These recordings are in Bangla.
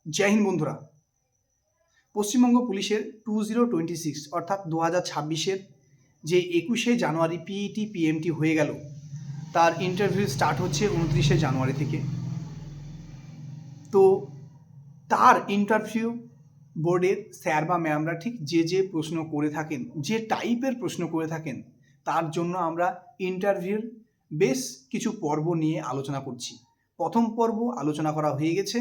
জয় হিন্দ বন্ধুরা। পশ্চিমবঙ্গ পুলিশের 2026 অর্থাৎ 2026-এর যে 21শে জানুয়ারি পিইটি পিএমটি হয়ে গেল, তার ইন্টারভিউ স্টার্ট হচ্ছে 29শে জানুয়ারি থেকে। তো তার ইন্টারভিউ বোর্ডের স্যার বা ম্যামরা ঠিক যে প্রশ্ন করে থাকেন, যে টাইপের প্রশ্ন করে থাকেন, তার জন্য আমরা ইন্টারভিউর বেশ কিছু পর্ব নিয়ে আলোচনা করছি। প্রথম পর্ব আলোচনা করা হয়ে গেছে।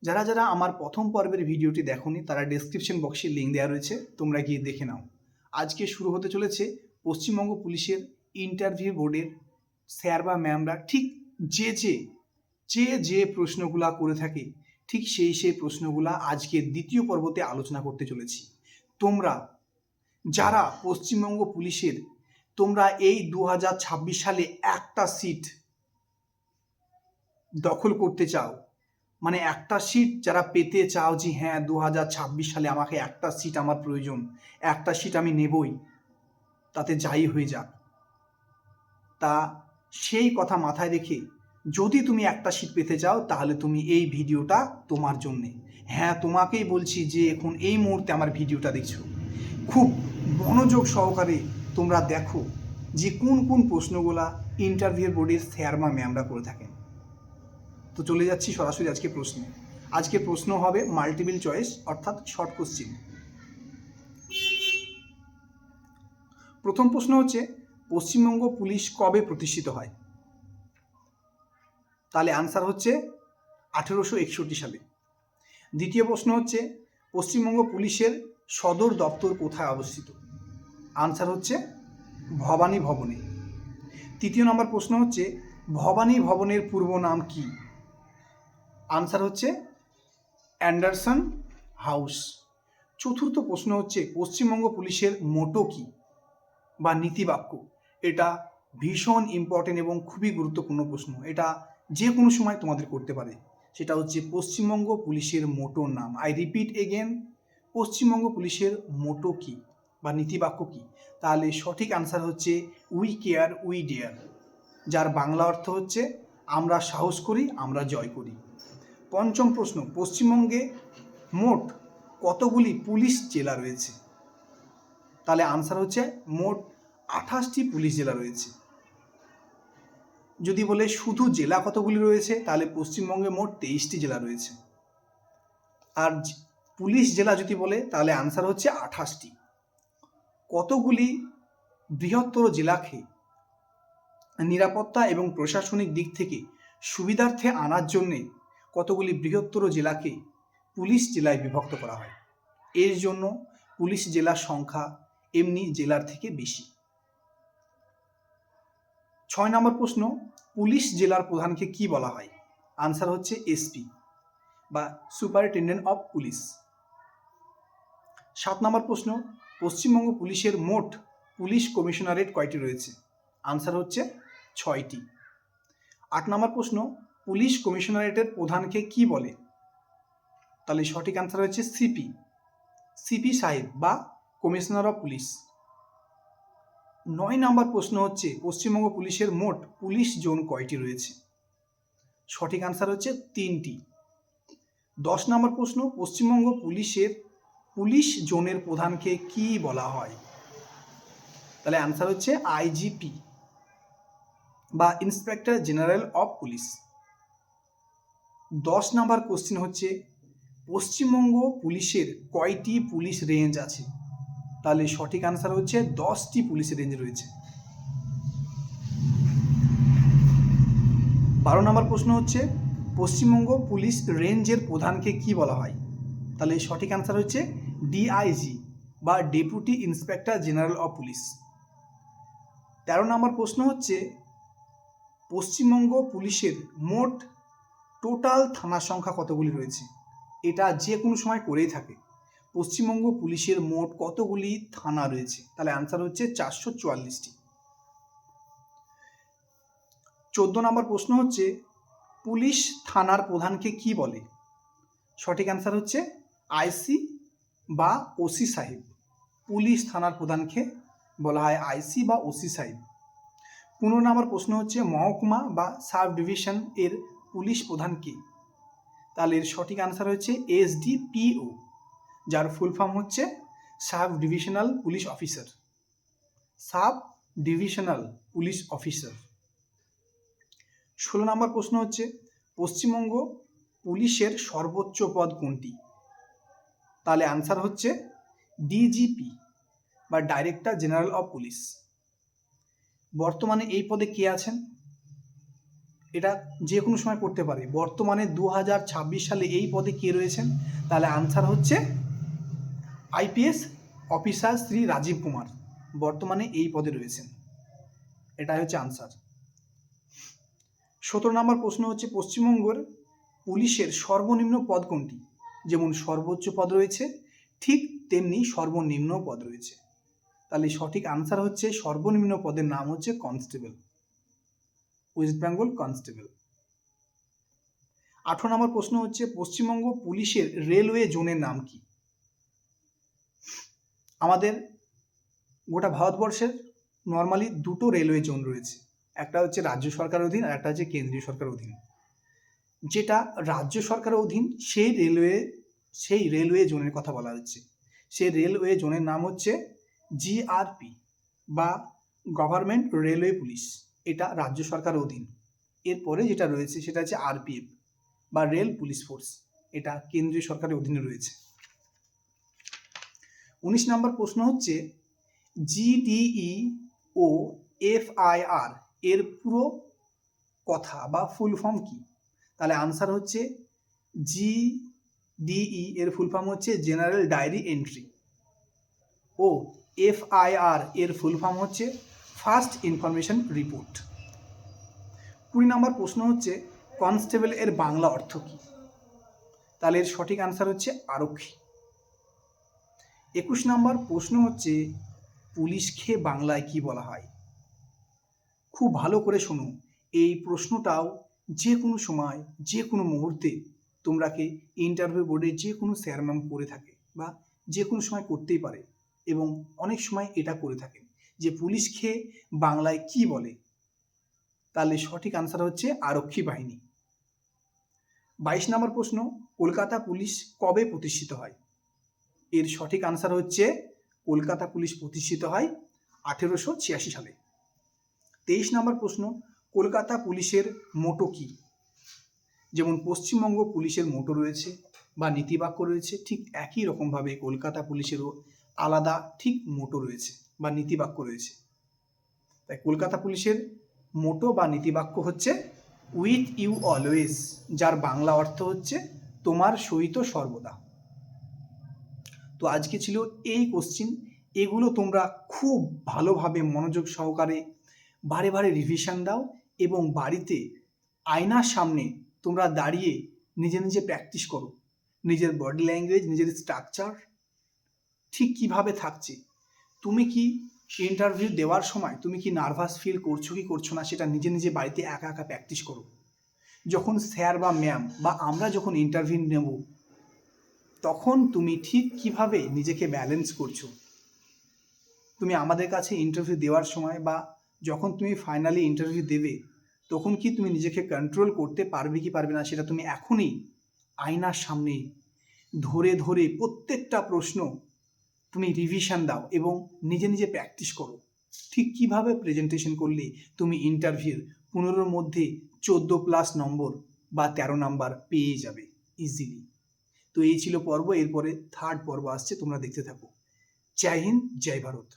যারা যারা আমার প্রথম পর্বের ভিডিওটি দেখোনি, তারা ডেসক্রিপশন বক্সে লিঙ্ক দেওয়া রয়েছে, তোমরা গিয়ে দেখে নাও। আজকে শুরু হতে চলেছে পশ্চিমবঙ্গ পুলিশের ইন্টারভিউ বোর্ডের স্যার বা ম্যামরা ঠিক যে প্রশ্নগুলা করে থাকে, ঠিক সেই প্রশ্নগুলা আজকে দ্বিতীয় পর্বতে আলোচনা করতে চলেছি। তোমরা যারা পশ্চিমবঙ্গ পুলিশের তোমরা এই 2026 সালে একটা সিট দখল করতে চাও, মানে একটা সিট যারা পেতে চাও, যে হ্যাঁ 2026 সালে আমাকে একটা সিট আমার প্রয়োজন, একটা সিট আমি নেবই, তাতে যাই হয়ে যাক, তা সেই কথা মাথায় রেখে যদি তুমি একটা সিট পেতে চাও, তাহলে তুমি এই ভিডিওটা তোমার জন্যে। হ্যাঁ, তোমাকেই বলছি যে এখন এই মুহূর্তে আমার ভিডিওটা দেখছো, খুব মনোযোগ সহকারে তোমরা দেখো যে কোন কোন প্রশ্নগুলা ইন্টারভিউ বোর্ডের স্যার বা ম্যামরা করে থাকেন। তো চলে যাচ্ছি সরাসরি আজকে প্রশ্নে। আজকে প্রশ্ন হবে মাল্টিপল চয়েস অর্থাৎ শর্ট কোশ্চিন। প্রথম প্রশ্ন হচ্ছে, পশ্চিমবঙ্গ পুলিশ কবে প্রতিষ্ঠিত হয়? তাহলে আনসার হচ্ছে 1861 সালে। দ্বিতীয় প্রশ্ন হচ্ছে, পশ্চিমবঙ্গ পুলিশের সদর দপ্তর কোথায় অবস্থিত? আনসার হচ্ছে ভবানী ভবনে। তৃতীয় নম্বর প্রশ্ন হচ্ছে, ভবানী ভবনের পূর্ব নাম কি? আনসার হচ্ছে অ্যান্ডারসন হাউস। চতুর্থ প্রশ্ন হচ্ছে, পশ্চিমবঙ্গ পুলিশের মোটো কি বা নীতিবাক্য? এটা ভীষণ ইম্পর্টেন্ট এবং খুবই গুরুত্বপূর্ণ প্রশ্ন। এটা যে কোনো সময় তোমাদের করতে পারে। সেটা হচ্ছে পশ্চিমবঙ্গ পুলিশের মোটো নাম। আই রিপিট এগেন, পশ্চিমবঙ্গ পুলিশের মোটো কি বা নীতিবাক্য কি? তাহলে সঠিক আনসার হচ্ছে উই কেয়ার উই ডেয়ার, যার বাংলা অর্থ হচ্ছে আমরা সাহস করি, আমরা জয় করি। পঞ্চম প্রশ্ন, পশ্চিমবঙ্গে মোট কতগুলি পুলিশ জেলা রয়েছে? তাহলে আনসার হচ্ছে মোট 28টি পুলিশ জেলা রয়েছে। যদি বলে শুধু জেলা কতগুলি রয়েছে, তাহলে পশ্চিমবঙ্গে মোট 23টি জেলা রয়েছে। আর পুলিশ জেলা যদি বলে, তাহলে আনসার হচ্ছে 28টি। কতগুলি বৃহত্তর জেলাকে নিরাপত্তা এবং প্রশাসনিক দিক থেকে সুবিধার্থে আনার জন্যে কতগুলি বৃহত্তর জেলাকে পুলিশ জেলায় বিভক্ত করা হয়। এর জন্য পুলিশ জেলার সংখ্যা এমনি জেলার থেকে বেশি। 6 নম্বর প্রশ্ন, পুলিশ জেলার প্রধানকে কি বলা হয়? আনসার হচ্ছে এসপি বা সুপারিনটেনডেন্ট অফ পুলিশ। 7 নম্বর প্রশ্ন, পশ্চিমবঙ্গ পুলিশের মোট পুলিশ কমিশনারেট কয়টি রয়েছে? আনসার হচ্ছে 6টি। 8 নম্বর প্রশ্ন, পুলিশ কমিশনারেটের প্রধানকে কি বলে? তাহলে সঠিক আনসার হচ্ছে সিপি সাহেব বা কমিশনার অফ পুলিশ। 9 নম্বর প্রশ্ন হচ্ছে, পশ্চিমবঙ্গ পুলিশের মোট পুলিশ জোন কয়টি রয়েছে? সঠিক আনসার হচ্ছে 3টি। 10 নম্বর প্রশ্ন, পশ্চিমবঙ্গ পুলিশের পুলিশ জোনের প্রধানকে কি বলা হয়? তাহলে আনসার হচ্ছে আইজিপি বা inspector general of police. 10 number question হচ্ছে, পশ্চিমবঙ্গ পুলিশের কয়টি পুলিশ রেঞ্জ আছে? তাহলে সঠিক আনসার হচ্ছে 10টি পুলিশ রেঞ্জ রয়েছে। 12 নম্বর প্রশ্ন হচ্ছে, পশ্চিমবঙ্গ পুলিশ রেঞ্জের প্রধানকে কি বলা হয়? তাহলে সঠিক আনসার হচ্ছে ডিআইজি বা deputy inspector general of police. 13 নম্বর প্রশ্ন হচ্ছে, পশ্চিমবঙ্গ পুলিশের মোট টোটাল থানা সংখ্যা কতগুলি রয়েছে? এটা যে কোনো সময় করেই থাকে। পশ্চিমবঙ্গ পুলিশের মোট কতগুলি থানা রয়েছে? তাহলে আনসার হচ্ছে 444টি। 14 নম্বর প্রশ্ন হচ্ছে, পুলিশ থানার প্রধানকে কি বলে? সঠিক আনসার হচ্ছে আইসি বা ওসি সাহেব। পুলিশ থানার প্রধানকে বলা হয় আইসি বা ওসি সাহেব। 15 নম্বর প্রশ্ন হচ্ছে, মহকুমা বা সাব ডিভিশন এর পুলিশ প্রধান কে? তাহলে এর সঠিক আনসার হচ্ছে SDPO, যার ফুল ফর্ম হচ্ছে sub divisional police officer. Sub divisional police officer. 16 নম্বর প্রশ্ন হচ্ছে পশ্চিমবঙ্গ পুলিশের সর্বোচ্চ পদ কোনটি? তাহলে আনসার হচ্ছে ডিজিপি বা ডাইরেক্টর জেনারেল অফ পুলিশ। বর্তমানে এই পদে কে আছেন? এটা যে কোনো সময় করতে পারে। বর্তমানে 2026 সালে এই পদে কে রয়েছেন? তাহলে আনসার হচ্ছে IPS অফিসার শ্রী রাজীব কুমার বর্তমানে এই পদে রয়েছেন। এটাই হচ্ছে আনসার। 17 নম্বর প্রশ্ন হচ্ছে পশ্চিমবঙ্গের পুলিশের সর্বনিম্ন পদ কোনটি? যেমন সর্বোচ্চ পদ রয়েছে ঠিক তেমনি সর্বনিম্ন পদ রয়েছে। তাহলে সঠিক আনসার হচ্ছে সর্বনিম্ন পদের নাম হচ্ছে কনস্টেবল, ওয়েস্ট বেঙ্গল কনস্টেবল। 18 নম্বর প্রশ্ন হচ্ছে পশ্চিমবঙ্গ পুলিশের রেলওয়ে জোনের নাম কি? আমাদের গোটা ভারতবর্ষের নর্মালি দুটো রেলওয়ে জোন রয়েছে, একটা হচ্ছে রাজ্য সরকারের অধীন আর একটা হচ্ছে কেন্দ্রীয় সরকারের অধীন। যেটা রাজ্য সরকারের অধীন সেই রেলওয়ে জোনের কথা বলা হচ্ছে। সেই রেলওয়ে জোনের নাম হচ্ছে GRP বা গভর্নমেন্ট রেলওয়ে পুলিশ, এটা রাজ্য সরকারের অধীন। এরপরে যেটা রয়েছে সেটা হচ্ছে RPF বা রেল পুলিশ ফোর্স, এটা কেন্দ্রীয় সরকারের অধীনে রয়েছে। 19 নম্বর প্রশ্ন হচ্ছে GDE ও FIR এর পুরো কথা বা ফুল ফর্ম কি? তাহলে আনসার হচ্ছে GDE এর ফুল ফর্ম হচ্ছে জেনারেল ডায়েরি এন্ট্রি ও FIR এর ফুল ফর্ম হচ্ছে ফার্স্ট ইনফরমেশন রিপোর্ট। 20 নম্বর প্রশ্ন হচ্ছে কনস্টেবল এর বাংলা অর্থ কি? তাহলে এর সঠিক আনসার হচ্ছে আরক্ষী। 21 নম্বর প্রশ্ন হচ্ছে পুলিশকে বাংলায় কি বলা হয়? খুব ভালো করে শোনো, এই প্রশ্নটাও যে কোনো সময় যে কোনো মুহূর্তে তোমরাকে ইন্টারভিউ বোর্ডে যে কোনো স্যার ম্যাম করে থাকে বা যে কোনো সময় করতেই পারে এবং অনেক সময় এটা করে থাকে যে পুলিশকে বাংলায় কি বলে? তাহলে সঠিক আনসার হচ্ছে আরক্ষী বাহিনী। 22 নম্বর প্রশ্ন কলকাতা পুলিশ কবে প্রতিষ্ঠিত হয়? এর সঠিক আনসার হচ্ছে কলকাতা পুলিশ প্রতিষ্ঠিত হয় 1886 সালে। 23 নম্বর প্রশ্ন কলকাতা পুলিশের মোটো কি? যেমন পশ্চিমবঙ্গ পুলিশের মোটো রয়েছে বা নীতিবাক্য রয়েছে, ঠিক একই রকমভাবে কলকাতা পুলিশেরও আলাদা ঠিক মোটো রয়েছে বা নীতিবাক্য রয়েছে। তাই কলকাতা পুলিশের মোটো বা নীতিবাক্য হচ্ছে উইথ ইউ অলওয়েজ, যার বাংলা অর্থ হচ্ছে তোমার সহিত সর্বদা। তো আজকে ছিল এই কোশ্চিন, এগুলো তোমরা খুব ভালোভাবে মনোযোগ সহকারে বারে বারে রিভিশন দাও এবং বাড়িতে আয়নার সামনে তোমরা দাঁড়িয়ে নিজে নিজে প্র্যাকটিস করো। নিজের বডি ল্যাঙ্গুয়েজ, নিজের স্ট্রাকচার ঠিক কিভাবে থাকছে, তুমি কি ইন্টারভিউ দেওয়ার সময় তুমি কি নার্ভাস ফিল করছো কি করছো না, সেটা নিজে নিজে বাড়িতে একা একা প্র্যাকটিস করো। যখন স্যার বা ম্যাম বা আমরা যখন ইন্টারভিউ নেব তখন তুমি ঠিক কিভাবে নিজেকে ব্যালেন্স করছো, তুমি আমাদের কাছে ইন্টারভিউ দেওয়ার সময় বা যখন তুমি ফাইনালি ইন্টারভিউ দেবে তখন কি তুমি নিজেকে কন্ট্রোল করতে পারবে কি পারবে না, সেটা তুমি এখনই আয়নার সামনে ধরে ধরে প্রত্যেকটা প্রশ্ন তুমি রিভিশন দাও এবং নিজে নিজে প্র্যাকটিস করো। ঠিক কিভাবে প্রেজেন্টেশন করলে তুমি ইন্টারভিউর 15-র মধ্যে 14+ নম্বর বা 13 নাম্বার পেয়ে যাবে ইজিলি। তো এই ছিল পর্ব, এরপরে থার্ড পর্ব আসছে, তোমরা দেখতে থাকো। জয় হিন্দ, জয় ভারত।